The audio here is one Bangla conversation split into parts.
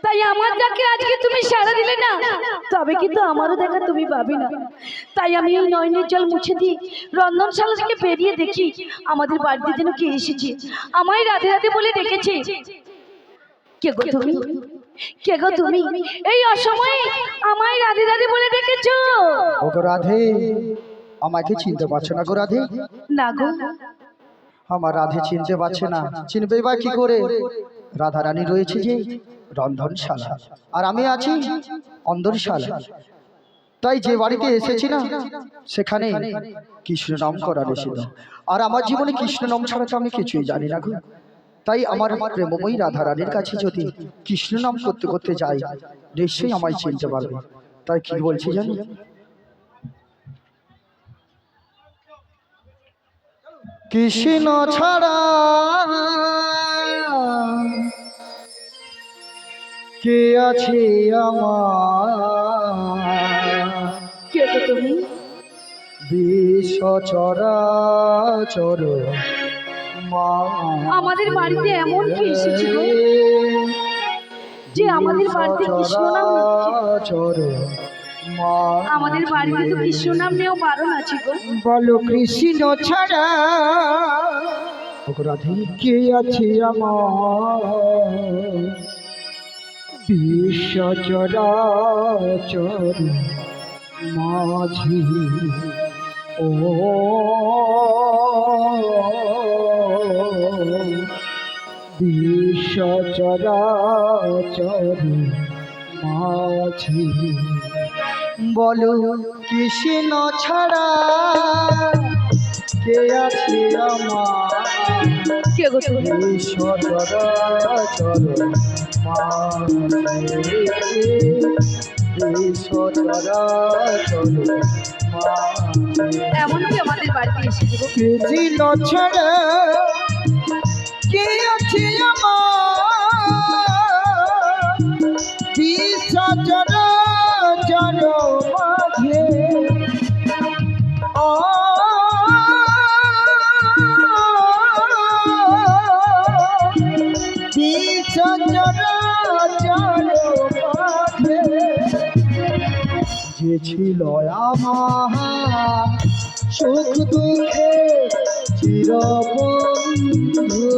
তাই আমার যাকে আজকে তুমি সাড়া দিলে না, তবে কিন্তু আমারও দেখা তুমি পাবে না। তাই আমি এই নয়নের জল মুছে দিই, রন্ধনশালা থেকে বেরিয়ে দেখি আমাদের বাড়িতে যেন কে এসেছে, আমায় রাধে রাধে বলে ডেকেছে। কে গো তুমি? কে গো তুমি? এই অসময়ে আমায় রাধে রাধে বলে ডেকেছো? ওগো রাধে, আমাকে চিনতে পারছো না গো রাধে? না গো। আমার রাধে চিনতে পারছে না, চিনবে বা কি করে? রাধা রানী রয়েছে যে রন্ধনশালা, আর আমি আছি অন্দরশালা। তাই যে বাড়িতে এসেছি না, সেখানে কৃষ্ণ নাম করা নিষিদ্ধ। আর আমার জীবনে কৃষ্ণ নাম ছাড়া তো আমি কিছুই জানি না গো। তাই আমার প্রেমময়ী রাধা রানীর কাছে যদি কৃষ্ণ নাম করতে করতে যাই, নিশ্চয়ই আমায় চিনতে পারবে। তাই কি বলছি জানি? কৃষ্ণ ছাড়া কে আছে আমার? কে গো তুমি? বিশ্ব চরাচর মা। আমাদের বাড়িতে এমন কি এসেছে গো যে আমাদের বাড়িতে কৃষ্ণ নাম নিচ্ছে? আমাদের বাড়িতে তো কৃষ্ণ নাম নেওয়া বারণ আছে গো। বলো কৃষ্ণ ছাড়া রাধে কে আছে আমার? বিশ্ব চরাচর মাঝি ও বিশ্ব চরাচর মাঝি, বলো কৃষ্ণ ছাড়া কে আছে আমার? কে গো তুমি? বিশ্ব চরাচর মাঝি, বিশ্ব চরাচর মাঝি। এমন কি আমাদের বাড়িতে এসেছে গো? কৃষ্ণ ছাড়া কে আছে আমার? বিশ্ব চরাচর মাঝে ও বিশ্ব চরাচর মাঝে যে ছিল আমার সুখ দুঃখে চিরবন্ধু,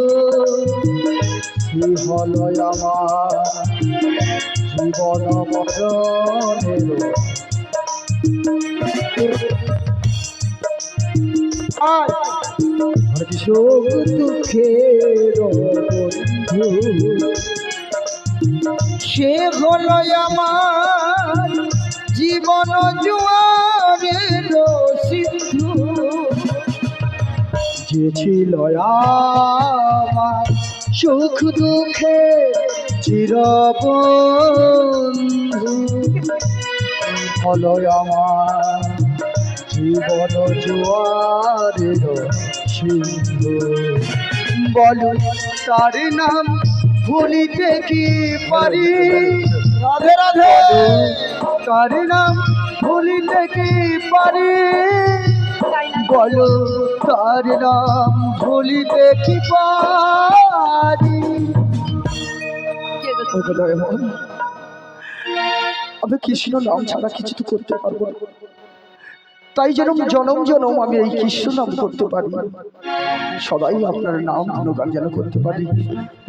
সে হলো আমার জীবন মরণের সুখ দুঃখের বন্ধু, সে হলো আমার জীবন জোয়ারের সিন্ধু। যে ছিল আমার সুখ দুঃখে চিরবন্ধু, হলো আমার জীবন জোয়ারের সিন্ধু। বলো তার নাম ভুলিতে কি পারি? রাধে রাধে। তার নাম ভুলিতে কি পারি? বলো তার নাম ভুলিতে কি পারি? আমি কৃষ্ণ নাম ছাড়া কিছু তো করতে পারবো না। তাই যেন জনম জনম আমি এই কৃষ্ণ নাম করতে পারি, সবাই আপনার নাম গুণগান যেন করতে পারি।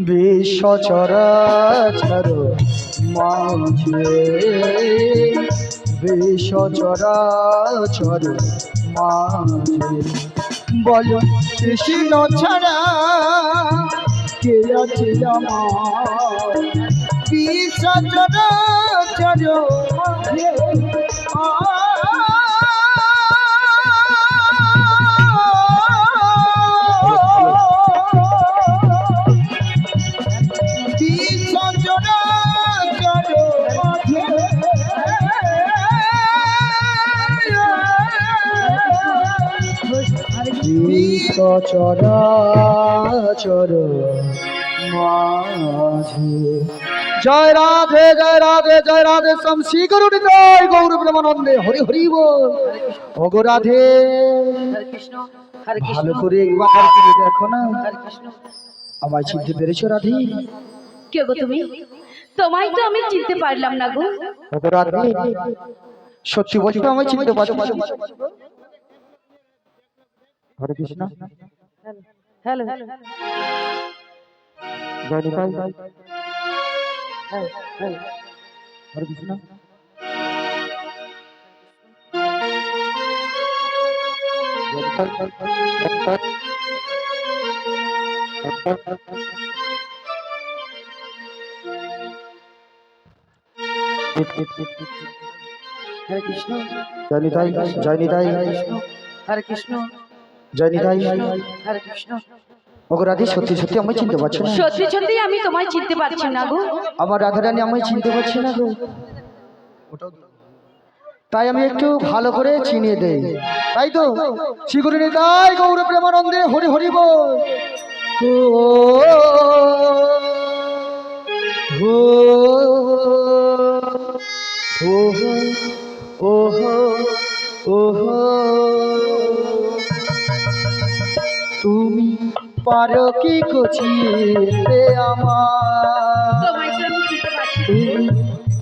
বিশ্ব চরাচর মাঝে, বিশ্ব চরাচর মাঝে, বলো কৃষ্ণ ছাড়া কে আছে আমার? বিশ্ব চরাচর মাঝে চরাচর মাঝে। জয় রাধে জয় রাধে জয় রাধে শমশী গরুড় জয় গৌর ব্রহ্মানন্দে হরি হরি বল। ওগো রাধে, ভালো করে একবার দেখো না, আমায় চিনতে পেরেছো রাধে? কে গো তুমি? তোমায় তো আমি চিনতে পারলাম না গো। ওগো রাধে, সত্যি বলছো তো আমি চিনতে পারছি না? হরে কৃষ্ণ। হ্যালো, জয় নিতাই। হরে কৃষ্ণ। হরে কৃষ্ণ, জয় নিতাই, জয় নিতাই, হরে কৃষ্ণ, জয় নিতাই। হরে কৃষ্ণ। ওগো রাধে, সত্যি সত্যি আমি চিনতে পারছি না। সত্যি সত্যি আমি তোমায় চিনতে পারছি না গো। আমার রাধারানী আমি চিনতে পারছি না গো। তাই আমি একটু ভালো করে চিনিয়ে দেই, তাই তো? শ্রীগুরু নিতাই গৌর প্রেমানন্দে হরি হরি বল। ও ও ও ও তুমি পারো কি কচিতে আমার, তোমায় তো আমি চিনতে পারছি না। তুমি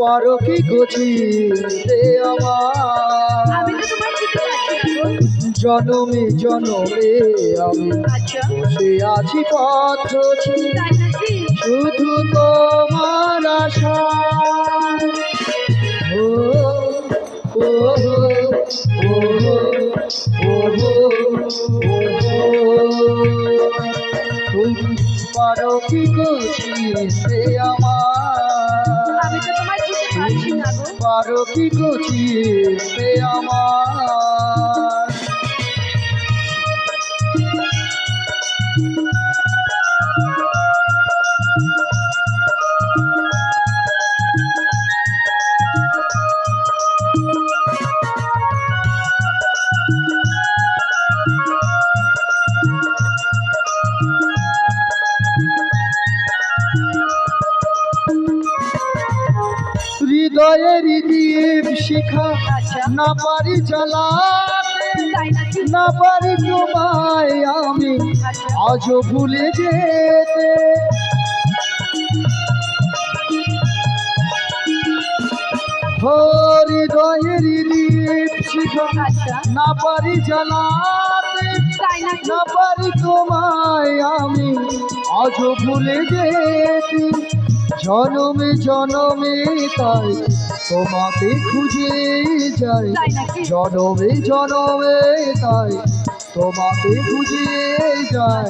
পারো কি কচিতে আমার, আমি তো তোমায় চিনতে পারছি না গো। জনমে জনমে আমি আচ্ছা, বসে আছি পথ তাই নাকি? শুধু তোমার আশা। ও ও ও তুমি পারো কি কচিতে আমার, আমি তো তোমায় চিনতে পারছি না গো। পারো কি কচিতে আমার। হৃদয়ের দীপ শিখা আচ্ছা, না পারি জ্বালাতে, তাই নাকি? না পারি তোমায় আমি আচ্ছা, আজও ভুলে যেতে। হৃদয়ের দীপ শিখা আচ্ছা, না পারি জ্বালাতে, তাই নাকি? না পারি তোমায় আমি আজও ভুলে যেতে। জনমে জনমে তাই তোমাকে খুঁজে যাই, তাই নাকি? জনমে জনমে তাই তোমাকে খুঁজে যাই।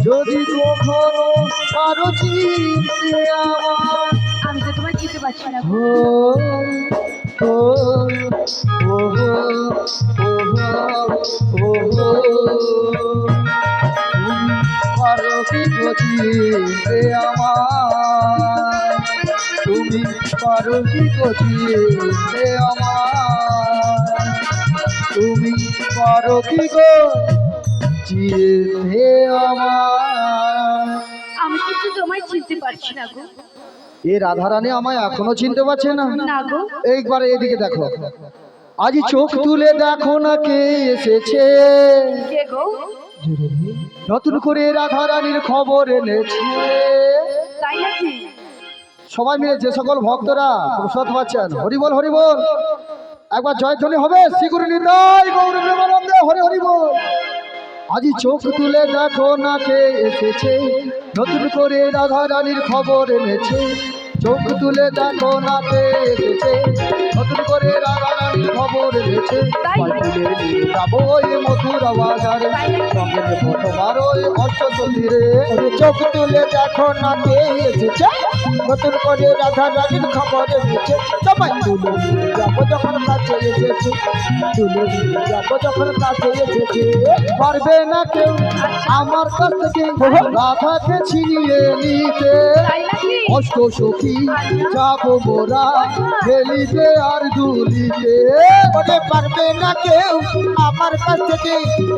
যদি কখনো আরো চিনতে আমার, আমি তো তোমায় চিনতে পারছি না গো। ও ও ও ও পারো কি কচিতে আমার, তুমি পারো কি কচিতে আমার, তুমি পারো কি কচিতে আমার। আমি কিন্তু তোমায় চিনতে পারছি না গো। এ রাধারানী আমায় এখনো চিনতে পারছে না। না গো। এইবার এদিকে দেখো, আজ চোখ তুলে দেখো না কে এসেছে, কে গো? নতুন করে রাধারানীর খবর এনেছে। তাই নাকি? সবাই মিলে যে সকল ভক্তরা প্রসাদ পাচ্ছেন, হরিবল হরিবল, একবার জয়ধ্বনি হবে। শ্রীগুরু নিতাই গৌর প্রেমানন্দে হরি হরি বল। আজি চোখ তুলে দেখো না কে এসেছে, নতুন করে রাধারানীর খবর এনেছে। চোখ তুলে দেখো না কে এসেছে, নতুন করে রাধারানীর খবর এনেছে। পালপুলে নিয়ে যাবো ওই মথুরা বাজারে, সঙ্গে নেবো তোমার ওই অষ্টচল্লিরে। চোখ তুলে দেখো না কে এসেছে, নতুন করে রাধারানীর খবর এনেছে। সবাই তুলে নিয়ে যাবো যখন কাছে এসেছে, তুলে নিয়ে যাবো যখন কাছে এসেছে। পারবে না কেউ আমার কাছ থেকে রাধাকে ছিনিয়ে নিতে, তাই নাকি? অষ্ট সখী যাবো মোরা খেলিতে আর দুলিতে। ওরে পারবে না কেউ আমার কাছ থেকে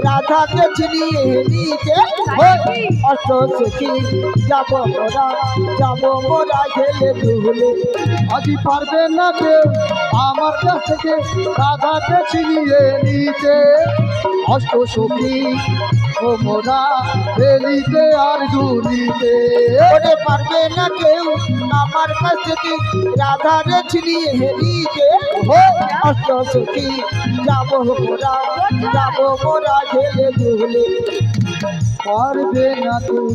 রাধাকে ছিনিয়ে নিতে। অষ্ট সখী যাব মোরা খেলে ধুলে। আজি পারবে না কেউ আমার কাছ থেকে রাধাকে ছিনিয়ে নিতে। অষ্ট সখী ও মোরা ফেলিতে আর ঝুলিতে। ওরে পারবে না কেউ আমার কাছ থেকে রাধারে ছিনিয়ে নিতে। অষ্ট সখী যাব মোরা খেলে ধুলে। পারবে না তুই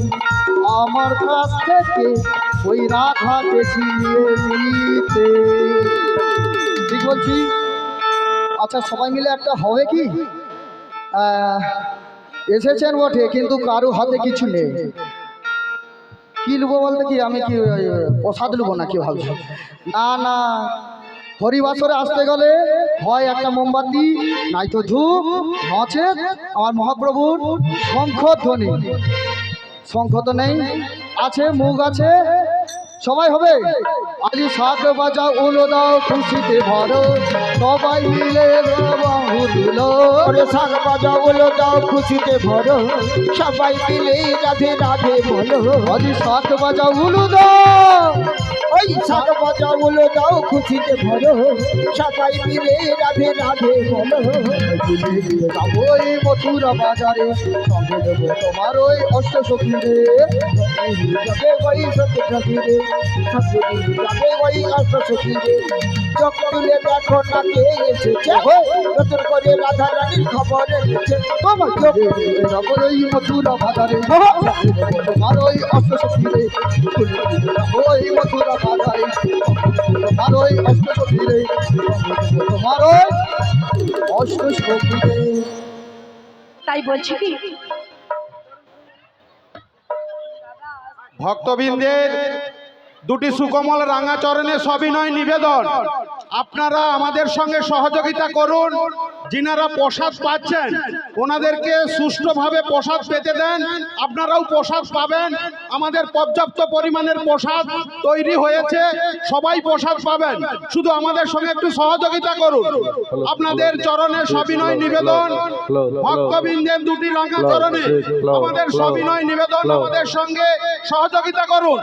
আমার কাছ থেকে ওই রাধাকে ছিনিয়ে নিতে। ঠিক বলছি? আচ্ছা সবাই মিলে একটা হবে কি? এসেছেন বটে কিন্তু কারো হাতে কিছু নেই। কি লুবো বলতে কি আমি কি প্রসাদ লুবো না কি ভাবছি? না না, হরিবাসরে আসতে গেলে হয় একটা মোমবাতি, নয়তো ধূপ, নচেত আমার মহাপ্রভুর শঙ্খধ্বনি। শঙ্খ তো নেই, আছে মুগ আছে, সবাই হবে। আলি শাক বাজাও উলো দাও খুশিতে ভরো, সবাই মিলে বাহু তুলো। ওরে শাক বাজাও উলো দাও খুশিতে ভরো, সবাই মিলে রাধে রাধে বলো। আলি শাক বাজাও উলো দাও, ওই শাক বাজাও উলো দাও খুশিতে ভরো, সবাই মিলে রাধে রাধে বলো। যাবো এই মথুরা বাজারে, সঙ্গে দেবো তোমার ওই অষ্ট সখীরে। যাবে ওই সখী সখীরে, যাবে ওই অষ্ট সখীরে। চোখ তুলে দেখো না কে এসেছে, নতুন করে রাধা রানীর খবর এনেছে। তোমার চোখ যাবো ওই মথুরা বাজারে, তোমার ওই অষ্ট সখীরে। যাবো ওই মথুরা বাজারে, তোমার ওই অষ্ট সখীরে। তোমার ওই অষ্ট সখীরে। তাই বলছি কি ভক্তবৃন্দের দুটি সুকোমল রাঙা চরণে সবিনয় নিবেদন, আপনারা আমাদের সঙ্গে সহযোগিতা করুন। যিনারা প্রসাদ পাচ্ছেন ওনাদেরকে সুষ্ঠুভাবে প্রসাদ পেতে দেন, আপনারাও প্রসাদ পাবেন। আমাদের পর্যাপ্ত পরিমাণের প্রসাদ তৈরি হয়েছে, সবাই প্রসাদ পাবেন। শুধু আমাদের সঙ্গে একটু সহযোগিতা করুন। আপনাদের চরণে সবিনয় নিবেদন, ভক্তবৃন্দের দুটি রাঙা চরণে আমাদের সবিনয় নিবেদন, আমাদের সঙ্গে সহযোগিতা করুন।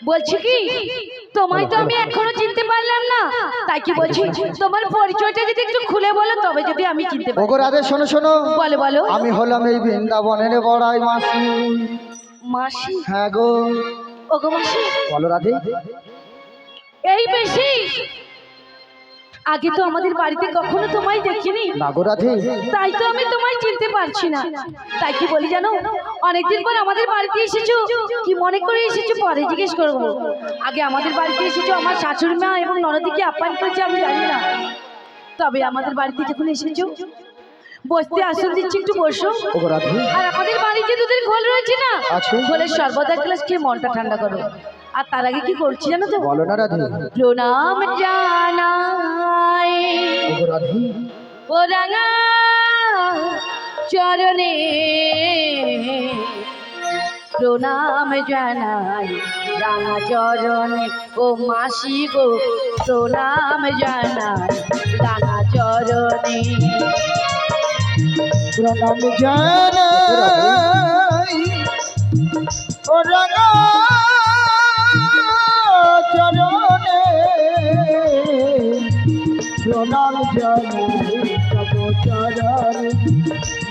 বলছি কি তোমায় তো আমি এখনো চিনতে পারলাম না, তাই কি বলছি তোমার পরিচয়টা যদি একটু খুলে বলো তবে যদি আমি চিনতে পারি। ওগো রাধে শোনো শোনো, বলো বলো। আমি হলাম এই বৃন্দাবনের বড়াই মাসি। মাসি? হ্যাঁ গো। ওগো মাসি। বলো রাধে। এই বেশি আগে তো আমাদের বাড়িতে কখনো তোমায় দেখিনি। না গো রাধে। তাই তো আমি তোমায় চিনতে পারছি না। তাই কি বলি জানো, অনেকদিন পর আমাদের বাড়িতে এসেছো, কি মনে করে এসেছো পরে জিজ্ঞেস করবো। আগে আমাদের বাড়িতে এসেছো আমার শাশুড়ি মা এবং ননদিকে আপ্যায়ন করেছে আমি জানি না, তবে আমাদের বাড়িতে যখন এসেছো বসতে আসন দিচ্ছি, একটু বসো। ওগো রাধে। আর আমাদের বাড়িতে দুধের ঘোল রয়েছে না, আছে। ঘোলের সর্বদা এক গ্লাস খেয়ে মনটা ঠান্ডা করো। আর তার আগে কি করছি জানো তো? বলো না রাধে। প্রণাম জানাই ওগো রাধে। ও রাঙা চরণে, প্রণাম জানাই রাঙা চরণে। ও মাসি গো প্রণাম জানাই রাঙা চরণে। প্রণাম জানাই ও রাঙা চরণে, প্রণাম জানাই তব চরণে।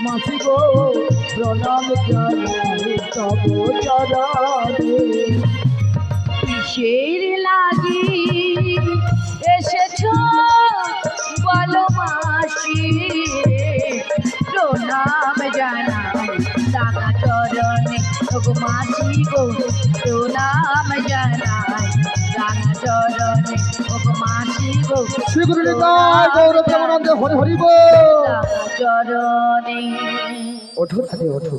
মাসি গো প্রণাম জানাই তব চরণে। কিসের লাগি এসেছো বলো মাসি, প্রণাম জানাই রাঙা চরণে। ওগো মাসি গো প্রণাম জানাই রাঙা চরণে। ওগো মাসি গো শ্রী গুরু নিতাই গৌর প্রেমানন্দে হরি হরি বল। রাঙা চরণে। ওঠো রাধে ওঠো।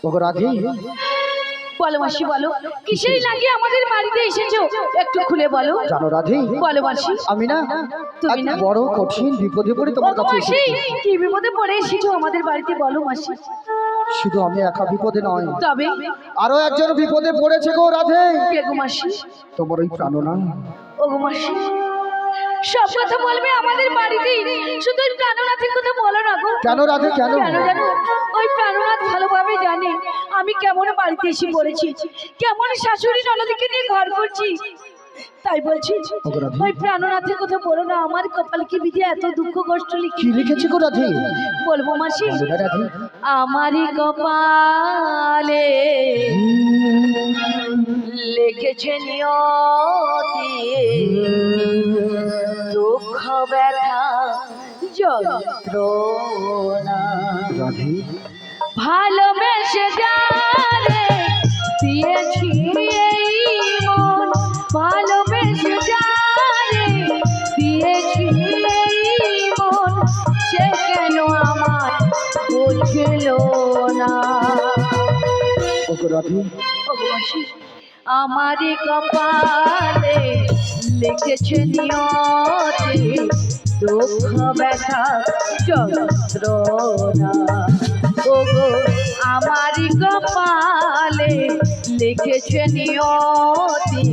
ওগো রাধে। বলো মাসি বলো, কিসের লাগে আমাদের বাড়িতে এসেছো একটু খুলে বলো। জানো রাধে, বলো মাসি। আমি না তুমি এক না? বড় কঠিন বিপদে পড়ে তোমার ওগো কাছে মাসি, এসেছি। কি বিপদে পড়ে এসেছো আমাদের বাড়িতে বলো মাসি। শুধু আমি একা বিপদে নয়, তবে আরো একজন বিপদে পড়েছে গো রাধে। কে গো মাসি? তোমার ওই প্রাণনা। ও গো মাসি, সব কথা বলবে আমাদের বাড়িতে, শুধু ওই প্রাণনাথের কথা বলো না গো। কেন রাধে, কেন? কেন জানো? ওই প্রাণনাথ ভালোভাবে জানে আমি কেমন বাড়িতে এসে পড়েছি, কেমন শাশুড়ি ননদকে নিয়ে ঘর করছি। তাই বলছি ওই প্রাণনাথের কথা বলো না, আমার কপাল কি বিধি এত দুঃখ কষ্ট কি লিখেছে গো রাধে? বলবো মাসি? বলো না রাধে। আমারই কপালে লিখেছে নিয়তি, দুঃখ ব্যথা যন্ত্রণা, রাধে ভালোবেসে যারে দিয়েছি এই মন, ভালোবেসে যারে দিয়েছি এই মন, সে কেন আমার বুঝলো না। ওগো রাধে। ওগো মাসি, আমারই কপালে লিখেছে নিয়তি, দুঃখ ব্যথা যন্ত্রণা। ওগো আমারই কপালে লিখেছে নিয়তি,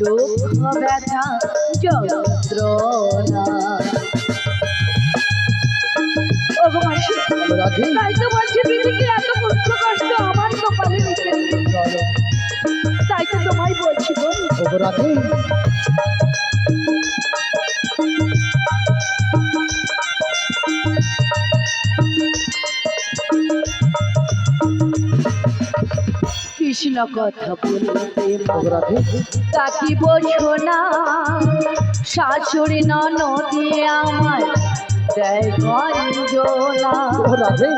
দুঃখ ব্যথা যন্ত্রণা। ওগো মাসি, বলো রাধে। তাই তো বলছি বিধিকে এত দুঃখ কষ্ট আমার কপালে লিখেছে, তাই তো তোমায় বলছি গো। ওগো রাধে। কৃষ্ণ কথা বলতে ওগো রাধে। তাকি বোঝো না, শাশুড়ি ননদি আমার দেয় গঞ্জনা। ওগো রাধে।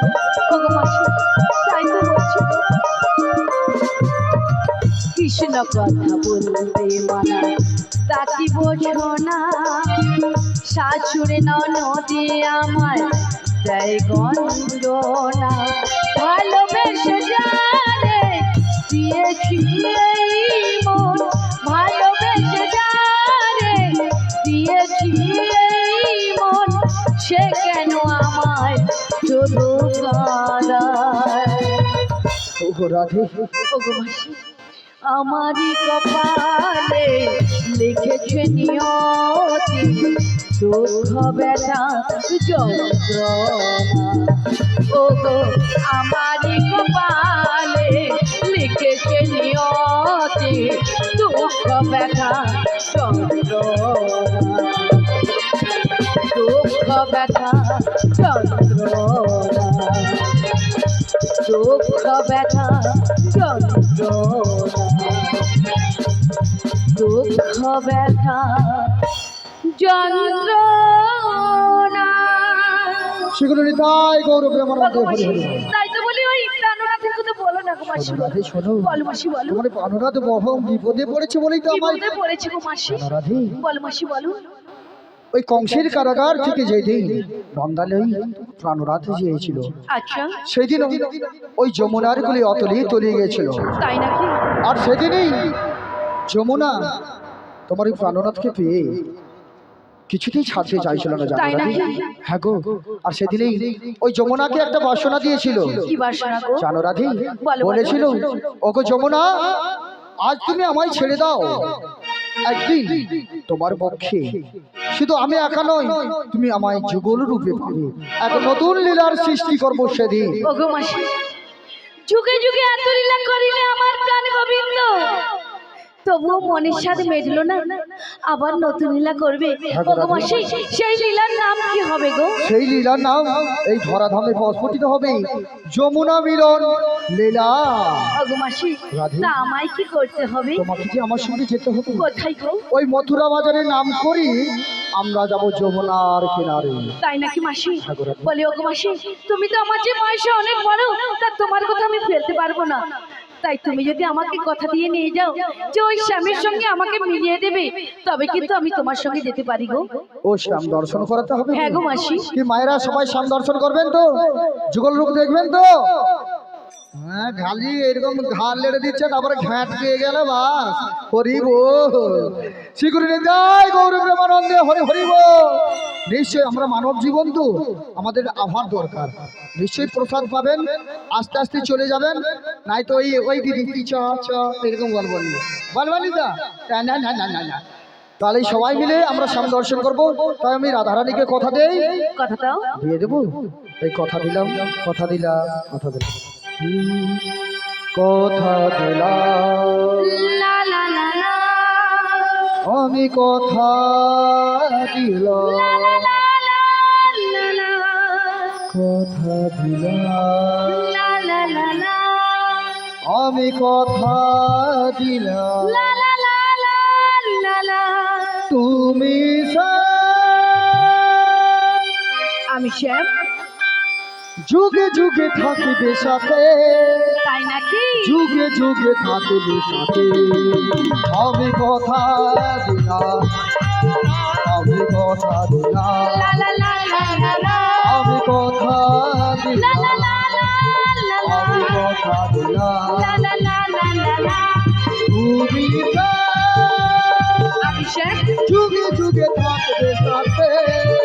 ওগো মাসি, তাই তো বলছি গো। কৃষ্ণ কথা বলতে মানা, তাকি বোঝো না, শাশুড়ি ননদি আমার দেয় গঞ্জনা। ভালোবেসে যারে দিয়েছি এই মন, ভালোবেসে যারে দিয়েছি এই মন, সে কেন আমায় শুধু কাঁদায়। ওগো রাধে। ওগো মাসি, আমারই কপালে লিখেছে নিয়তি, দুঃখ ব্যথা যন্ত্রণা। ওগো আমারই কপালে লিখেছে নিয়তি, দুঃখ ব্যথা যন্ত্রণা, দুঃখ ব্যথা যন্ত্রণা, দুঃখ ব্যথা যন্ত্রণা, দুঃখ ব্যথা যন্ত্রণা। সেগুলো নিতাই গৌরব আমার মধ্যে ভরে ভরে। তাই তো বলি ওই প্রাণনাথের কথা বলো না গো মাসি। রাধে শোনো, বলো মাসি বলো। তোমার প্রাণনাথ বহু বিপদে পড়েছে বলেই তো আমার। বিপদে পড়েছে গো মাসি। রাধে। বলো মাসি বলো। ওই কংসের কারাগার থেকে যেদিন নন্দালয় প্রাণনাথ গিয়েছিল, আচ্ছা সেদিন ওই যমুনার গুলি অতলে তলিয়ে গিয়েছিল। তাই নাকি? আর সেদিনই যমুনা তোমার ওই প্রাণনাথকে পেয়ে কিছুতেই ছাড়তে চাইছিল না, জানো তাই রাধে? নাকি? হ্যাঁ গো। আর সেদিনই ওই যমুনাকে একটা বাসনা দিয়েছিল, কি বাসনা গো? জানো রাধে? বলো। বলেছিল, ওগো যমুনা, আজ তুমি আমায় ছেড়ে দাও, একদিন তোমার পক্ষে শুধু আমি একা নই, তুমি আমায় যুগল রূপে পাবে, এক নতুন লীলার সৃষ্টি করবো সেদিন। ওগো মাসি, যুগে যুগে এত লীলা করিলে আমার প্রাণ গোবিন্দ, তবুও মনের সাথে মেটলো না, আবার নতুন লীলা করবে। ওগো মাসি, সেই লীলার নাম কি হবে গো? সেই লীলার নাম এই ধরাধামে প্রস্ফুটিত হবে, যমুনা মিলন লীলা। ওগো মাসি, রাধে। তা আমায় কি করতে হবে? তোমাকে যে আমার সঙ্গে যেতে হবে, কোথায় গো? ওই মথুরা বাজারে নাম করি আমরা যাব যমুনার কিনারে। তাই নাকি মাসি? হ্যাঁ গো রাধে। বলি ওগো মাসি, তুমি তো আমার যে বয়সে অনেক বড়, তা তোমার কথা আমি ফেলতে পারবো না। তাই তুমি যদি আমাকে কথা দিয়ে নিয়ে যাও যে ওই স্বামীর সঙ্গে আমাকে মিলিয়ে দেবে, তবে কিন্তু আমি তোমার সঙ্গে যেতে পারি গো। ও শ্যাম দর্শন করাতে হবে। হ্যাঁ গো মাসি। কি মায়েরা সবাই শ্যাম দর্শন করবেন তো? যুগল রূপ দেখবেন তো? হ্যাঁ খালি এরকম ঘাড় লেড়ে দিচ্ছে তারপরে ঘ্যাঁট পেয়ে গেল বাস। হরি বল শিকুরি নিতাই গৌর প্রেমানন্দে হরি হরি বল। নিশ্চয়ই আমরা মানব জীবন তো আমাদের আভার দরকার, নিশ্চয়ই প্রসাদ পাবেন। আস্তে আস্তে চলে যাবেন, নাই তো ওই দিদি কি চ চ এরকম বলবনি বলবানি তা না না না না না। তাহলে সবাই মিলে আমরা শ্যাম দর্শন করবো। তাই আমি রাধারানীকে কথা দেই, কথাটাও দিয়ে দেবো। এই কথা দিলাম, কথা দিলাম, কথা দিলাম, কথা দিলাম, লা লা লা লা আমি কথা দিলাম, লা লা লা লা কথা দিলাম, লা লা লা লা আমি কথা দিলাম, লা লা লা লা লা লা তুমি আমি শ্যাম, যুগে যুগে থাকিবে সাথে, তাই নাকি? যুগে যুগে থাকিবে সাথে। আমি কথা দিলাম, আমি কথা দিলাম, লা লা লা লা লা লা আমি কথা লা লা দিলাম, লা লা লা আমি কথা দিলাম, লা লা লা লা লা লা তুমি আমি শ্যাম, যুগে যুগে থাকবে সাথে,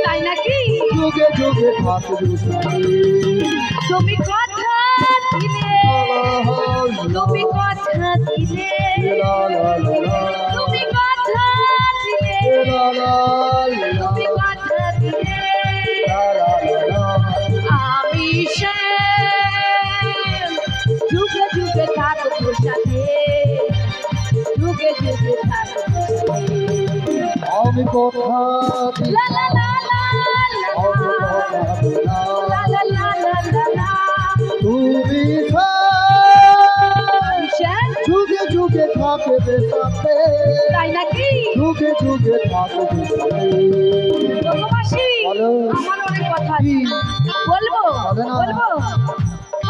তাই নাকি? যুগে যুগে থাকবে সাথে। তুমি কথা দিলে, তুমি কথা দিলে, তুমি কথা দিলে, তুমি কথা দিলে, আমি শ্যাম, যুগে যুগে থাকবো সাথে, যুগে যুগে থাকবো সাথে। আমি কথা লা লা দিলাম, লা লা আমি লা কথা দিলাম, লা লা লা লা লা লা তুমি আমি শ্যাম, যুগে যুগে থাকবে সাথে, তাই নাকি? যুগে যুগে থাকবে সাথে। মাসি বলো। আমার অনেক কথা কি? আছে, বলবো বলো না। বলবো।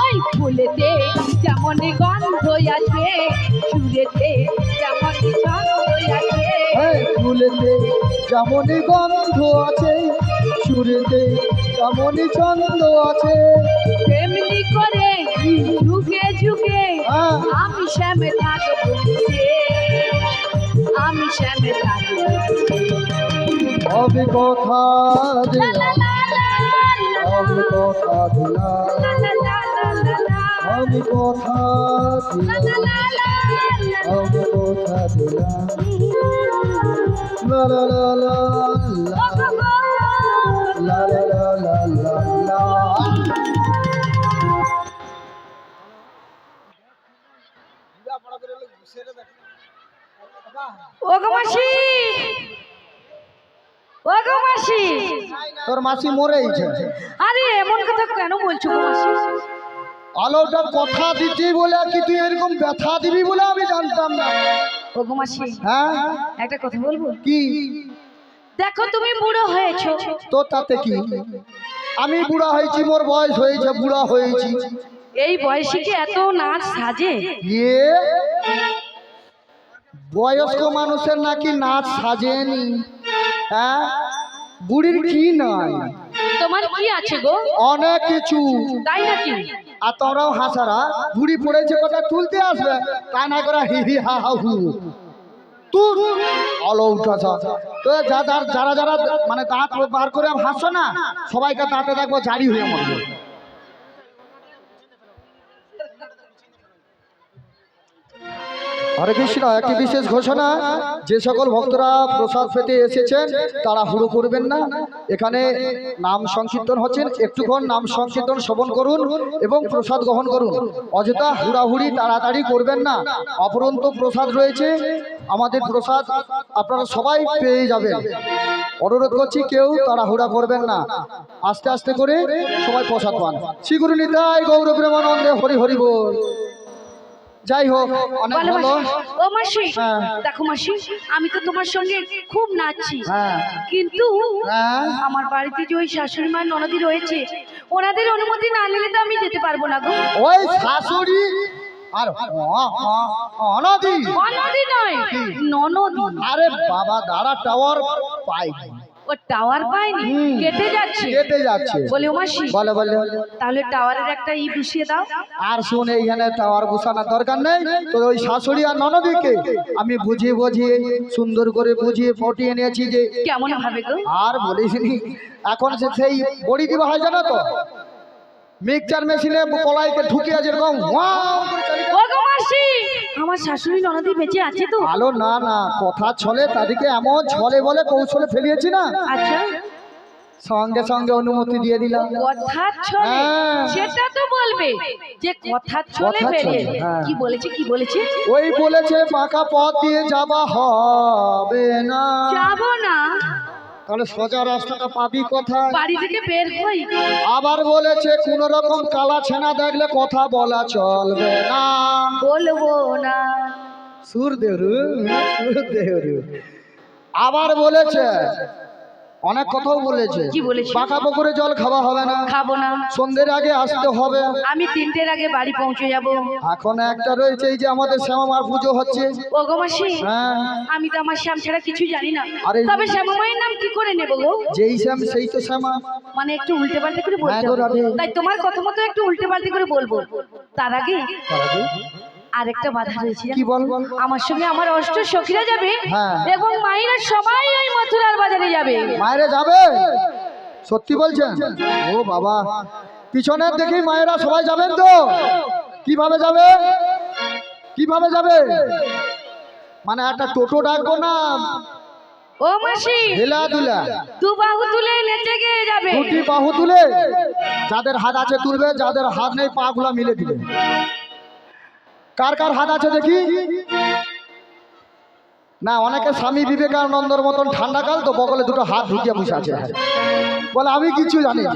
ওই ফুলেতে যেমন গন্ধ আছে, সুরেতে যেমন ছন্দ আছে, হ্যাঁ, ফুলেতে যেমনই গন্ধ আছে, সুরেতে তেমনই ছন্দ আছে। তেমনি করে যুগে যুগে হ্যাঁ। আমি শ্যামে থাকবো মিশে, আমি শ্যামে থাকবো মিশে। আমি কথা লা লা দিলাম, লা লা লা আমি কথা দিলাম, লা লা লা লা লা লা আমি কথা লা দিলাম, লা লা লা লা। আমি কথা দিলাম, লা লা লা লা লা, লা লা লা লা লা লা। ও গো মাসি, ও গো মাসি, তোর মাসি মরেইছে। আরে এমন কথা কেন বলছো গো মাসি? আলোটা কথা দিচ্ছি বলে কি তুই এরকম ব্যথা দিবি বলে আমি জানতাম না। ও গো মাসি, হ্যাঁ একটা কথা বলবো? কি? দেখো তুমি বুড়ো হয়েছো, তো তাতে কি? আমি বুড়া হয়েছি, মোর বয়স হয়েছে, বুড়া হয়েছি। এই বয়সে কি এত নাচ সাজে? ইয়ে, বয়স্ক মানুষের নাকি নাচ সাজেনি? হ্যাঁ, বুড়ির কি নাই? তোমার কি আছে গো? অনেক কিছু। তাই নাকি? আর তোমরাও হাসারা, বুড়ি পড়েছে কথা তুলতে আসবে, তাই না করা হি হি হা হা হু। তুই আলো উঠাছা তো যারা যারা মানে দাঁত বার করে হাসছো না, সবাইকে দাঁতে দেখবো জারি হয়ে মরবে। হরে কৃষ্ণ। একটি বিশেষ ঘোষণা, যে সকল ভক্তরা প্রসাদ পেতে এসেছেন তারা হুড়ো করবেন না। এখানে নাম সংকীর্তন হচ্ছেন, একটুক্ষণ নাম সংকীর্তন শ্রবণ করুন এবং প্রসাদ গ্রহণ করুন। অযথা হুড়াহুড়ি তাড়াতাড়ি করবেন না। অপরন্ত প্রসাদ রয়েছে, আমাদের প্রসাদ আপনারা সবাই পেয়ে যাবেন। অনুরোধ করছি কেউ তাড়াহুড়া করবেন না, আস্তে আস্তে করে সবাই প্রসাদ পান। শ্রী গুরু নিতাই গৌর প্রেমানন্দে হরি হরি বল। যাই হোক, অনেক বলো ভালো। মাসি। ও মাসি, হ্যাঁ। দেখো মাসি, আমি তো তোমার সঙ্গে খুব নাচছি, হ্যাঁ। কিন্তু হ্যাঁ। আমার বাড়িতে যে ওই শাশুড়ি মা ননদি রয়েছে, ওনাদের অনুমতি না নিলে তো আমি যেতে পারবো না গো। ওই শাশুড়ি আর অনাদি। ননদি নয়, ননদি। আরে বাবা, দাঁড়া টাওয়ার পাই। ও টাওয়ার পায়নি, কেটে যাচ্ছে। কেটে যাচ্ছে। বলি ও মাসি, বলে বলে তাহলে টাওয়ারের একটা বসিয়ে দাও। আর শুন, এইখানে টাওয়ার বসানোর দরকার নেই। তো ওই শাশুড়ি আর ননদিকে আমি বুঝিয়ে বুঝিয়ে সুন্দর করে বুঝিয়ে পটিয়ে নিয়েছি যে কেমন ভাবে গো? আর বলিসনি। এখন সেই বড়ি দিবা হয় জানো তো, মিক্সচার মেশিনে কলাইকে ঢুকিয়ে যেরকম ওয়াও করে চালিয়ে ও গো মাসি, আমার শাশুড়ি ননদি বেঁচে আছে তো? আলো না না, কথা ছলে তাদেরকে এমন ছলে বলে কৌশলে ফেলিয়েছি না, আচ্ছা, সঙ্গে সঙ্গে অনুমতি দিয়ে দিলাম। কথার ছলে? হ্যাঁ। সেটা তো বলবে যে কথার ছলে কথার ফেলে। ছলে, হ্যাঁ। কি বলেছে কি বলেছে? ওই বলেছে পাকা পথ দিয়ে যাবা হবে না। যাবো না, তাহলে সোজা রাস্তাটা পাবি কোথায়? বাড়ি থেকে বের হই। আবার বলেছে কোন রকম কালা ছেনা দেখলে কথা বলা চলবে না। বলবো না। সুর দেহরু, সুর দেহরু। আবার বলেছে অনেক কথাও বলেছে। কি বলেছে? পাকা পুকুরে জল খাওয়া হবে না, খাবো না, সন্ধ্যের আগে আসতে হবে। আমি 3টের আগে বাড়ি পৌঁছে যাব। এখন একটা রয়েছে এই যে আমাদের শ্যামামার পুজো হচ্ছে। ও গো মাসি, হ্যাঁ, আমি তো আমার শ্যাম ছাড়া কিছু জানি না। আরে তবে শ্যামামায়ের নাম কি করে নেব গো? যেই শ্যাম সেই তো শ্যামা। মানে একটু উল্টে পাল্টে করে বলতে হ্যাঁ গো হবে। রাধে। তাই তোমার কথা মতো একটু উল্টে পাল্টে করে বলবো। তার আগে তার আগে আরেকটা বাধা রয়েছে। কি বল? আমার সঙ্গে আমার অষ্ট সখীরা যাবে হ্যাঁ। এবং মায়েরা সবাই ওই মথুরার বাজারে যাবে। মায়েরা যাবে? সত্যি বলছেন? ও বাবা, পিছনের দেখি মায়েরা সবাই যাবেন তো? কিভাবে যাবে? কিভাবে যাবে? মানে একটা টোটো ডাকবো না ও মাসি, হেলা দুলা? দু বাহু তুলে নেচে গিয়ে যাবে। দুটি বাহু তুলে, যাদের হাত আছে তুলবে, যাদের হাত নেই পা গুলা মিলে দিবে। কার কার হাত আছে দেখি? না, অনেকে স্বামী বিবেকানন্দর মতন ঠান্ডা কাল তো বগলে দুটো হাত ঢুকিয়ে বসে আছে, বলে আমি কিছু জানি না।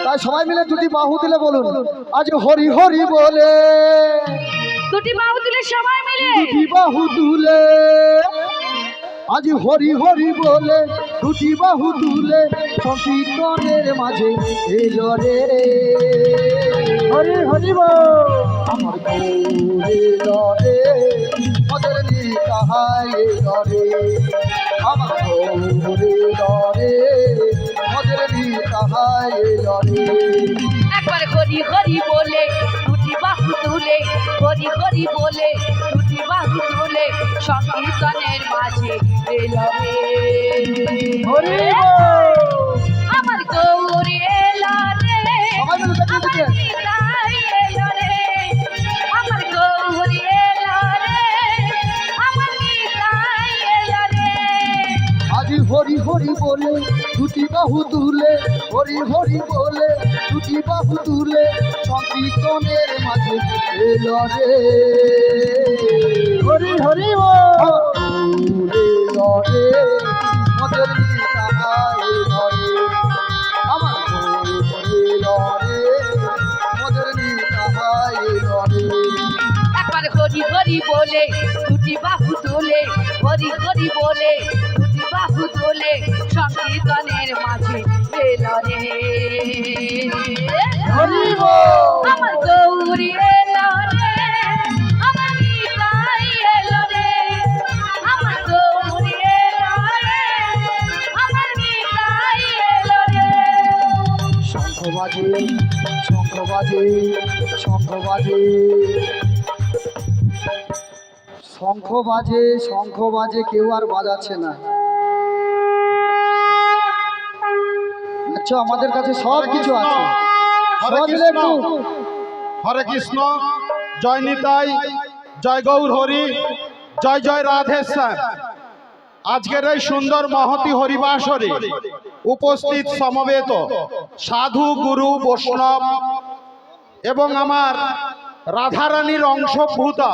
তাই সবাই মিলে দুটি বাহু তুলে বলুন আজ হরি হরি বলে। দুটি বাহু তুলে সবাই মিলে। দুটি বাহু তুলে আজ হরি হরি বলে, দুটি বাহু তুলে সংকীর্তনের মাঝে এলো রে হরি হরি বল। আমার গৌরে লরে মদের নিতাহাই লরে, আমার গৌরে লরে মদের নিতাহাই লরে। একবার হরি হরি বলে দুটি বাহু তুলে, হরি হরি বলে দুটি বাহু তুলে সংকীর্তনের মাঝে এলো রে হরি বল। আমার গৌরী এলো রে, সবাই মিলে দেখে আমার দেখে। নিতাই এলো রে, আমার গৌরী এলো রে, আমার নিতাই এলো রে। আজ হরি হরি বলে দুটি বাহু তুলে, হরি হরি বলে দুটি বাহু তুলে সংকীর্তনের মাঝে এলো রে হরি হরি বলে মদের নিতাহাই ঘরে, আমার গৌরে লরে মদের নিতাহাই ঘরে। একবার হরি হরি বলে দুটি বাহু তুলে, হরি হরি বলে দুটি বাহু তুলে সংকীর্তনের মাঝে এলো রে হরি বল। আমার গৌরী এলো রে, আমার নিতাই এলো রে, আমার গৌরী এলো রে, আমার নিতাই এলো রে। শঙ্খ বাজে, শঙ্খ বাজে, শঙ্খ বাজে, শঙ্খ বাজে, শঙ্খ বাজে, কেউ আর বাজাচ্ছে না। আচ্ছা, আমাদের কাছে সব কিছু আছে। হরে সব মিলে কৃষ্ণ, একটু হরে কৃষ্ণ, জয় নিতাই, জয় গৌর হরি, জয় জয় রাধেশ্যাম। আজকের এই সুন্দর মহতি হরিবাসরে উপস্থিত সমবেত সাধু গুরু বৈষ্ণব এবং আমার রাধারানীর অংশভূতা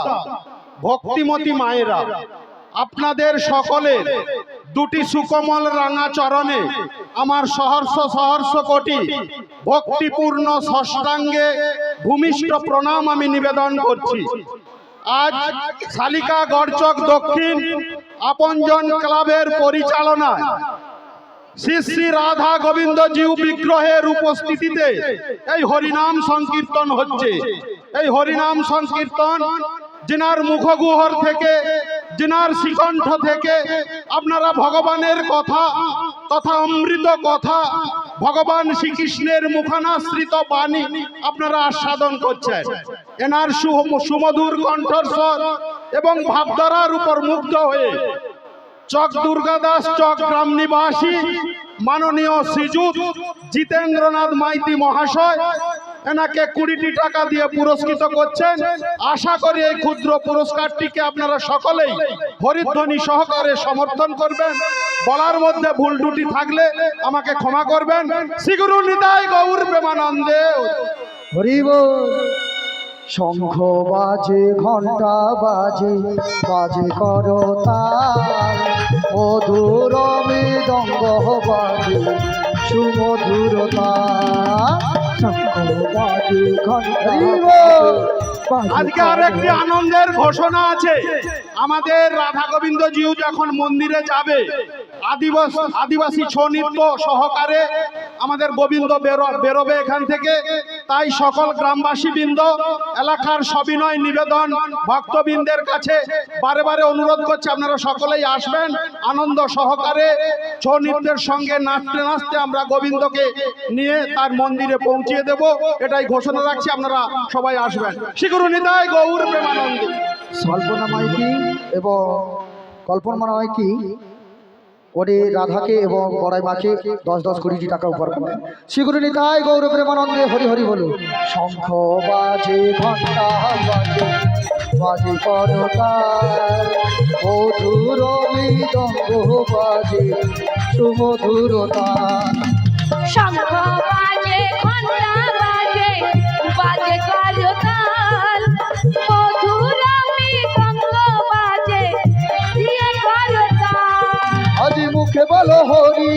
ভক্তিমতী মায়েরা, আপনাদের সকলের দুটি সুকোমল রাঙা চরণে আমার সহর্ষ সহর্ষ কোটি ভক্তিপূর্ণ ষষ্ঠাঙ্গে ভূমিষ্ঠ প্রণাম আমি নিবেদন করছি। আজ শালিকা গড়চক দক্ষিণ আপনজন ক্লাবের পরিচালনায় শ্রী শ্রী রাধা গোবিন্দ জিউ বিগ্রহের উপস্থিতিতে এই হরিনাম সংকীর্তন হচ্ছে। এই হরিনাম সংকীর্তন যিনার মুখগুহর থেকে, যিনার শিকণ্ঠ থেকে আপনারা ভগবানের কথা তথা অমৃত কথা ভগবান শ্রীকৃষ্ণের মুখানাশ্রিত বাণী আপনারা আস্বাদন করছেন। এনার সুমধুর কণ্ঠস্বর এবং ভাবধারার উপর মুগ্ধ হয়ে চক দুর্গাদাস চক গ্রাম নিবাসী মাননীয় শ্রীযুত জিতেন্দ্রনাথ মাইতি মহাশয় এনাকে 20টি টাকা দিয়ে পুরস্কৃত করছেন। আশা করি এই ক্ষুদ্র পুরস্কারটিকে আপনারা সকলেই হরিধ্বনি সহকারে সমর্থন করবেন। বলার মধ্যে ভুল ত্রুটি থাকলে আমাকে ক্ষমা করবেন। শ্রীগুরু নিতাই গৌর প্রেমানন্দে। হরি বল। শঙ্খ বাজে ঘণ্টা বাজে বাজে করতাল, মধুর মৃদঙ্গ বাজে সুমধুরতা। শঙ্খ বাজে ঘণ্টা আজকে আরেকটি আনন্দের ঘোষণা আছে। আমাদের রাধা গোবিন্দ জিউ যখন মন্দিরে যাবে আদিবাসী ছৌ নৃত্য সহকারে আমাদের গোবিন্দ বেরোবে এখান থেকে। তাই সকল গ্রামবাসী বৃন্দ, এলাকার সবিনয় নিবেদন ভক্তবৃন্দের কাছে বারে বারে অনুরোধ করছে আপনারা সকলেই আসবেন। আনন্দ সহকারে ছৌ নৃত্যের সঙ্গে নাচতে নাচতে আমরা গোবিন্দকে নিয়ে তার মন্দিরে পৌঁছিয়ে দেব, এটাই ঘোষণা রাখছি। আপনারা সবাই আসবেন। শ্রীগুরু নিতাই গৌর প্রেমানন্দে। কল্পনা মাইতি এবং কল্পনা মাইতি ওরে রাধাকে এবং বড়াই মাকে 10-20 টাকা উপহার করে। শ্রীগুরু নিতাই গৌর প্রেমানন্দে। হরি হরি বলুন। শঙ্খ বাজে ঘণ্টা বাজে বাজে করতাল, মধুর মৃদঙ্গ বাজে সুমধুরতা। শঙ্খ বাজে ঘণ্টা বাজে বাজে করতাল, মধুর মৃদঙ্গ বাজে দিয়ে করতাল। আজি মুখে বলো হরি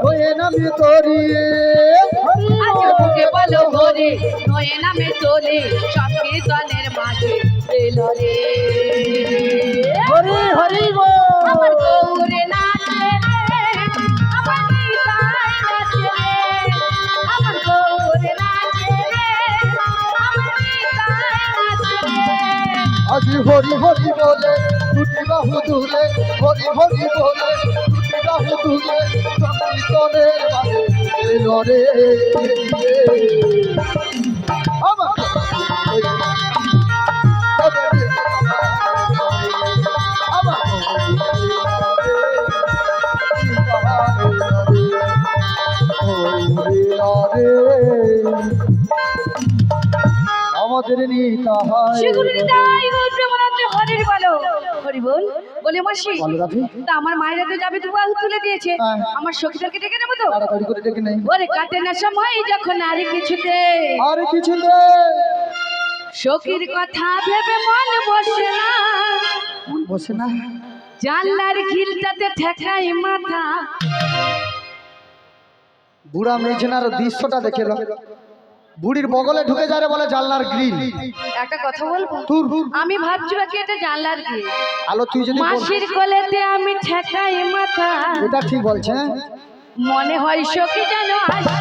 হয়ে নামে তরি, আজ মুখে বলো হরি নয়ে নামে তোরে, সংকীর্তনের মাঝে এলো রে। হরি হরি গো। আমার গৌরে নাচে রে, আমার নিতাই নাচে রে, আমার গৌরে নাচে রে, আমার নিতাই নাচে রে। আজি হরি হরি বলে দুটি বাহু দূরে, হরি হরি বলে দুটি বাহু দূরে, সংকীর্তনের মাঝে এলো রে। আমার আমাদের নিতাই। শ্রীগুরু নিতাই গৌর প্রেমানন্দে। হরি বলো। হরি বল। বলে মাসি, বলো রাধে। তা আমার মায়েরা তো যাবে, তবু আহু তুলে দিয়েছে। হ্যাঁ। আমার সখীদেরকে ডেকে নেবো তো। তাড়াতাড়ি করে ডেকে নেই। ওরে কাটে না সময় যখন আর কিছুতে আর কিছু নেই। সখীর কথা ভেবে মন বসে না, বসে না। জানলার খিলটাতে ঠেকাই মাথা। বুড়া মেঘনার দৃশ্যটা দেখে এলো। বুড়ির বগলে ঢুকে যায় রে বলে জানলার গ্রিল। একটা কথা বলবো, তুর আমি ভাবছি বাকি এটা জানলার কি। আলো তুই যদি বল- মাসির কোলেতে আমি ঠেকাই মাথা, এটা ঠিক বলছে। মনে হয় সখী যেন আসে